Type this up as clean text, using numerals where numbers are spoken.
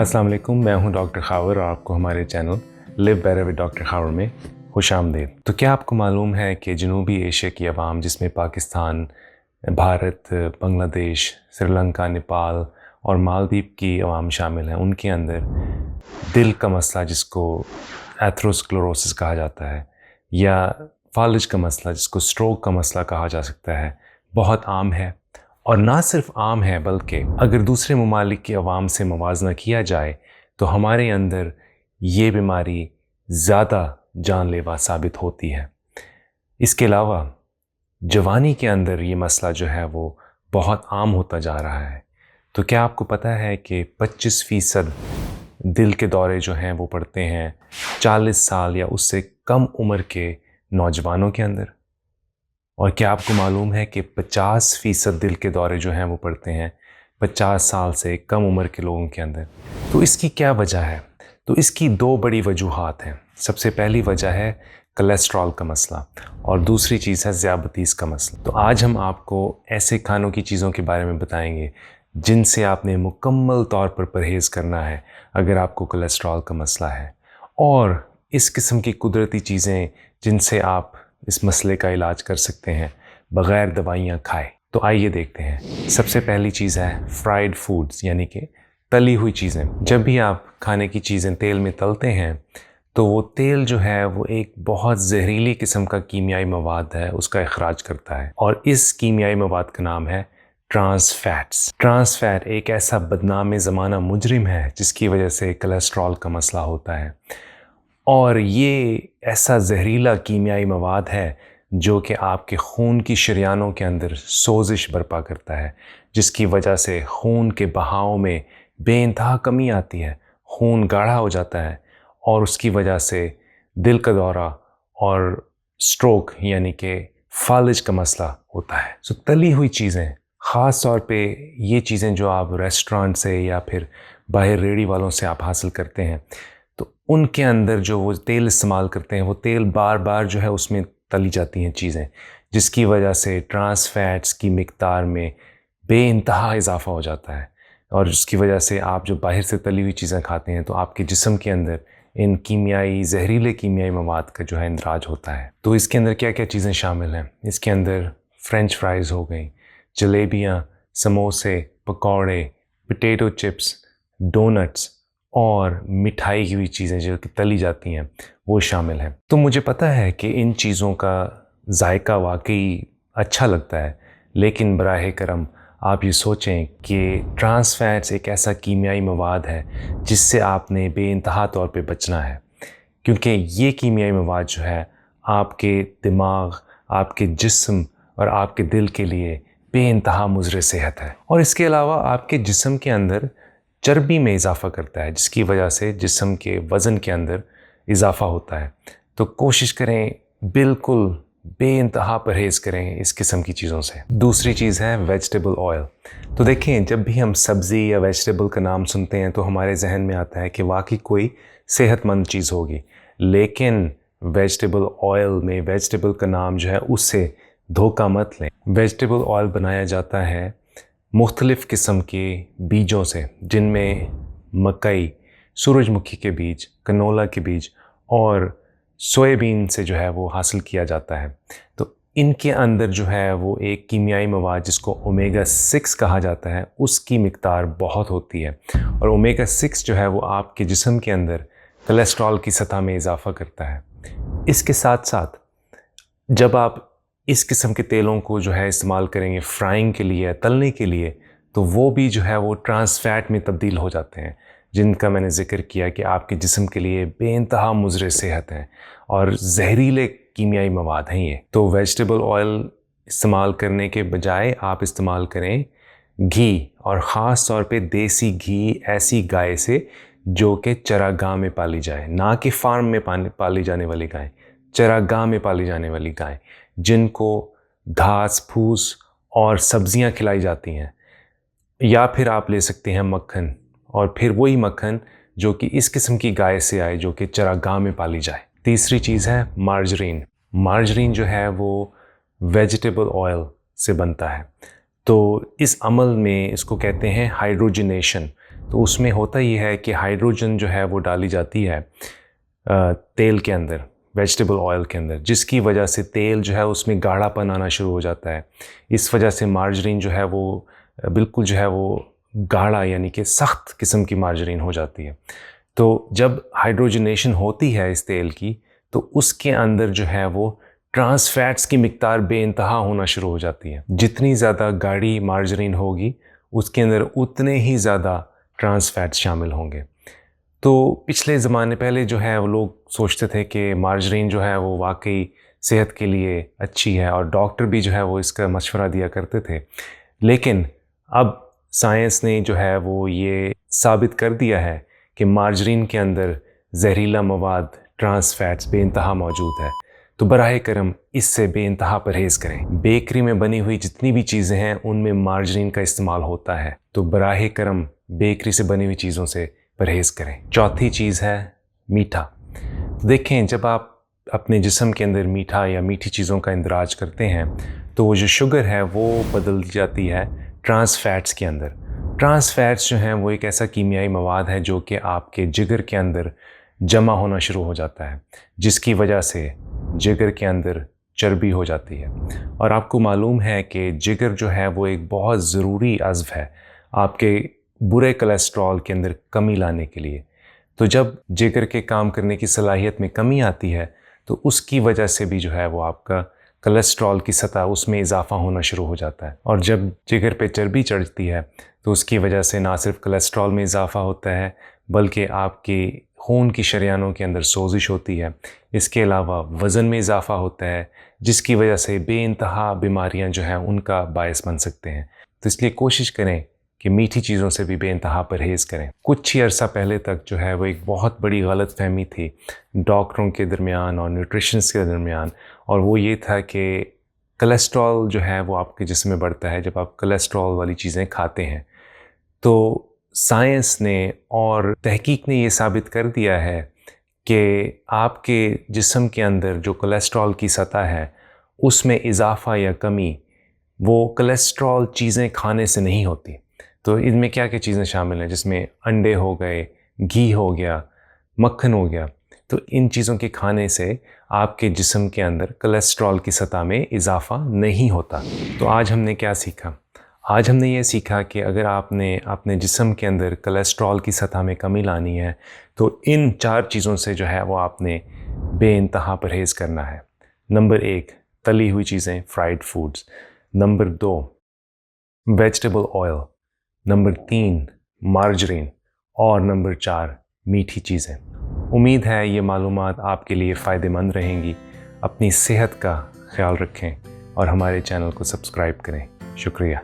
अस्सलाम वालेकुम, मैं हूं डॉक्टर खावर और आपको हमारे channel live better with doctor Khawar में खुश आमदीद। तो क्या आपको मालूम है कि जनूबी एशिया की आवाम, जिसमें पाकिस्तान, भारत, बांग्लादेश, श्रीलंका, नेपाल और मालदीव की आवाम शामिल हैं, उनके अंदर दिल का मसला, जिसको एथेरोस्क्लेरोसिस कहा जाता है, या फालिज का मसला, जिसको स्ट्रोक का मसला कहा जा सकता है, बहुत आम है। और ना सिर्फ आम है, बल्कि अगर दूसरे ममालिक की आवाम से मुवाजना किया जाए तो हमारे अंदर ये बीमारी ज़्यादा जानलेवा साबित होती है। इसके अलावा जवानी के अंदर ये मसला जो है वो बहुत आम होता जा रहा है। तो क्या आपको पता है कि 25% दिल के दौरे जो हैं वो पड़ते हैं 40 साल या उससे कम उम्र के नौजवानों के अंदर? और क्या आपको मालूम है कि 50% दिल के दौरे जो हैं वो पड़ते हैं 50 साल से कम उम्र के लोगों के अंदर? तो इसकी क्या वजह है? तो इसकी दो बड़ी वजूहात हैं। सबसे पहली वजह है कोलेस्ट्रॉल का मसला और दूसरी चीज़ है ज़ियाबतीस का मसला। तो आज हम आपको ऐसे खानों की चीज़ों के बारे में बताएंगे जिनसे आपने मुकम्मल तौर पर परहेज़ करना है अगर आपको कोलेस्ट्रॉल का मसला है, और इस किस्म की कुदरती चीज़ें जिनसे आप इस मसले का इलाज कर सकते हैं बग़ैर दवाइयाँ खाए। तो आइए देखते हैं। सबसे पहली चीज़ है फ्राइड फूड्स, यानी कि तली हुई चीज़ें। जब भी आप खाने की चीज़ें तेल में तलते हैं तो वो तेल जो है वो एक बहुत जहरीली किस्म का कीमियाई मवाद है, उसका इखराज करता है, और इस कीमियाई मवाद का नाम है ट्रांस फैट्स। ट्रांस फैट एक ऐसा बदनाम ज़माना मुजरिम है जिसकी वजह से कोलेस्ट्रॉल का मसला होता है, और ये ऐसा जहरीला कीमियाई मवाद है जो कि आपके खून की शरियानों के अंदर सोजिश बर्पा करता है, जिसकी वजह से खून के बहाव में बेइंतहा कमी आती है, खून गाढ़ा हो जाता है, और उसकी वजह से दिल का दौरा और स्ट्रोक यानी कि फालिज का मसला होता है। सो तली हुई चीज़ें, ख़ास तौर पे ये चीज़ें जो आप रेस्टोरेंट से या फिर बाहर रेडी वालों से आप हासिल करते हैं, तो उनके अंदर जो वो तेल इस्तेमाल करते हैं, वो तेल बार बार जो है उसमें तली जाती हैं चीज़ें, जिसकी वजह से ट्रांस फैट्स की मिक़दार में बेइंतहा इजाफा हो जाता है, और जिसकी वजह से आप जो बाहर से तली हुई चीज़ें खाते हैं तो आपके जिस्म के अंदर इन जहरीले कीमियाई मवाद का जो है इंदराज होता है। तो इसके अंदर क्या क्या चीज़ें शामिल हैं? इसके अंदर फ्रेंच फ्राइज़ हो गई, जलेबियाँ, समोसे, पकौड़े, पोटैटो चिप्स, डोनट्स और मिठाई की हुई चीज़ें जो कि तली जाती हैं वो शामिल हैं। तो मुझे पता है कि इन चीज़ों का जायका वाकई अच्छा लगता है, लेकिन बराह करम आप ये सोचें कि ट्रांस फैट्स एक ऐसा कीमियाई मवाद है जिससे आपने बेइंतहा तौर पे बचना है, क्योंकि ये कीमियाई मवाद जो है आपके दिमाग, आपके जिस्म और आपके दिल के लिए बेइंतहा मुज़र सेहत है, और इसके अलावा आपके जिस्म के अंदर चर्बी में इजाफ़ा करता है, जिसकी वजह से जिस्म के वज़न के अंदर इजाफ़ा होता है। तो कोशिश करें, बिल्कुल बेइंतहा परहेज़ करें इस किस्म की चीज़ों से। दूसरी चीज़ है वेजिटेबल ऑयल। तो देखें, जब भी हम सब्ज़ी या वेजिटेबल का नाम सुनते हैं तो हमारे जहन में आता है कि वाकई कोई सेहतमंद चीज़ होगी, लेकिन वेजिटेबल ऑयल में वेजिटेबल का नाम जो है उससे धोखा मत लें। वेजिटेबल ऑयल बनाया जाता है मुख्तलिफ़ किस्म के बीजों से, जिनमें मकई, सूरजमुखी के बीज, कनोला के बीज और सोयाबीन से जो है वो हासिल किया जाता है। तो इनके अंदर जो है वो एक कीमियाई मवाद जिसको ओमेगा 6 कहा जाता है, उसकी मिक़दार बहुत होती है, और ओमेगा 6 जो है वो आपके जिस्म के अंदर कोलेस्ट्रॉल की सतह में इजाफ़ा करता है। इसके साथ साथ जब आप इस किस्म के तेलों को जो है इस्तेमाल करेंगे फ्राइंग के लिए, तलने के लिए, तो वो भी जो है वो ट्रांस फैट में तब्दील हो जाते हैं, जिनका मैंने ज़िक्र किया कि आपके जिस्म के लिए बेइंतहा मुज़र सेहत हैं और जहरीले कीमियाई मवाद हैं ये। तो वेजिटेबल ऑयल इस्तेमाल करने के बजाय आप इस्तेमाल करें घी, और ख़ास तौर पे देसी घी ऐसी गाय से जो कि चरागाह में पाली जाए, ना कि फार्म में पाली जाने वाली गाय, चरागाह में पाली जाने वाली गाय, जिनको घास फूस और सब्जियां खिलाई जाती हैं। या फिर आप ले सकते हैं मक्खन, और फिर वही मक्खन जो कि इस किस्म की गाय से आए जो कि चरागाह में पाली जाए। तीसरी चीज़ है मार्जरीन। मार्जरीन जो है वो वेजिटेबल ऑयल से बनता है। तो इस अमल में इसको कहते हैं हाइड्रोजनेशन। تو اس میں ہوتا یہ ہے کہ ہائیڈروجن جو ہے وہ ڈالی جاتی ہے تیل کے اندر، ویجیٹیبل آئل کے اندر، جس کی وجہ سے تیل جو ہے اس میں گاڑھا پن آنا شروع ہو جاتا ہے. اس وجہ سے مارجرین جو ہے وہ بالکل جو ہے وہ گاڑھا یعنی کہ سخت قسم کی مارجرین ہو جاتی ہے. تو جب ہائیڈروجنیشن ہوتی ہے اس تیل کی تو اس کے اندر جو ہے وہ ٹرانس فیٹس کی مقدار بے انتہا ہونا شروع ہو جاتی ہے. جتنی زیادہ گاڑھی مارجرین ہوگی اس کے اندر اتنے ہی زیادہ ٹرانس فیٹس شامل ہوں گے. تو پچھلے زمانے پہلے جو ہے وہ لوگ سوچتے تھے کہ مارجرین جو ہے وہ واقعی صحت کے لیے اچھی ہے اور ڈاکٹر بھی جو ہے وہ اس کا مشورہ دیا کرتے تھے. لیکن اب سائنس نے جو ہے وہ یہ ثابت کر دیا ہے کہ مارجرین کے اندر زہریلا مواد ٹرانس فیٹس بے انتہا موجود ہے. تو براہ کرم اس سے بے انتہا پرہیز کریں. بیکری میں بنی ہوئی جتنی بھی چیزیں ہیں ان میں مارجرین کا استعمال ہوتا ہے، تو براہ کرم بیکری سے بنی ہوئی چیزوں سے پرہیز کریں. چوتھی چیز ہے میٹھا. دیکھیں، جب آپ اپنے جسم کے اندر میٹھا یا میٹھی چیزوں کا اندراج کرتے ہیں تو وہ جو شوگر ہے وہ بدل جاتی ہے ٹرانس فیٹس کے اندر. ٹرانس فیٹس جو ہیں وہ ایک ایسا کیمیائی مواد ہے جو کہ آپ کے جگر کے اندر جمع ہونا شروع ہو جاتا ہے، جس کی وجہ سے جگر کے اندر چربی ہو جاتی ہے. اور آپ کو معلوم ہے کہ جگر جو ہے وہ ایک بہت ضروری عضو ہے آپ کے برے کولیسٹرول کے اندر کمی لانے کے لیے. تو جب جگر کے کام کرنے کی صلاحیت میں کمی آتی ہے تو اس کی وجہ سے بھی جو ہے وہ آپ کا کولیسٹرول کی سطح اس میں اضافہ ہونا شروع ہو جاتا ہے. اور جب جگر پہ چربی چڑھتی ہے تو اس کی وجہ سے نہ صرف کولیسٹرول میں اضافہ ہوتا ہے بلکہ آپ کے خون کی شریانوں کے اندر سوزش ہوتی ہے. اس کے علاوہ وزن میں اضافہ ہوتا ہے جس کی وجہ سے بے انتہا بیماریاں جو ہیں ان کا باعث بن سکتے ہیں. تو اس لیے کوشش کریں کہ میٹھی چیزوں سے بھی بے انتہا پرہیز کریں. کچھ ہی عرصہ پہلے تک جو ہے وہ ایک بہت بڑی غلط فہمی تھی ڈاکٹروں کے درمیان اور نیوٹریشنس کے درمیان، اور وہ یہ تھا کہ کولیسٹرول جو ہے وہ آپ کے جسم میں بڑھتا ہے جب آپ کولیسٹرول والی چیزیں کھاتے ہیں. تو سائنس نے اور تحقیق نے یہ ثابت کر دیا ہے کہ آپ کے جسم کے اندر جو کولیسٹرول کی سطح ہے اس میں اضافہ یا کمی وہ کولیسٹرول چیزیں کھانے سے نہیں ہوتی. تو ان میں کیا کیا چیزیں شامل ہیں، جس میں انڈے ہو گئے، گھی ہو گیا، مکھن ہو گیا. تو ان چیزوں کے کھانے سے آپ کے جسم کے اندر کولیسٹرول کی سطح میں اضافہ نہیں ہوتا. تو آج ہم نے کیا سیکھا؟ آج ہم نے یہ سیکھا کہ اگر آپ نے اپنے جسم کے اندر کولیسٹرول کی سطح میں کمی لانی ہے تو ان 4 چیزوں سے جو ہے وہ آپ نے بے انتہا پرہیز کرنا ہے. نمبر 1، تلی ہوئی چیزیں، fried foods. Number 2، vegetable oil. Number 3، margarine. اور نمبر 4، میٹھی چیزیں. امید ہے یہ معلومات آپ کے لیے فائدہ مند رہیں گی. اپنی صحت کا خیال رکھیں اور ہمارے چینل کو سبسکرائب کریں. شکریہ.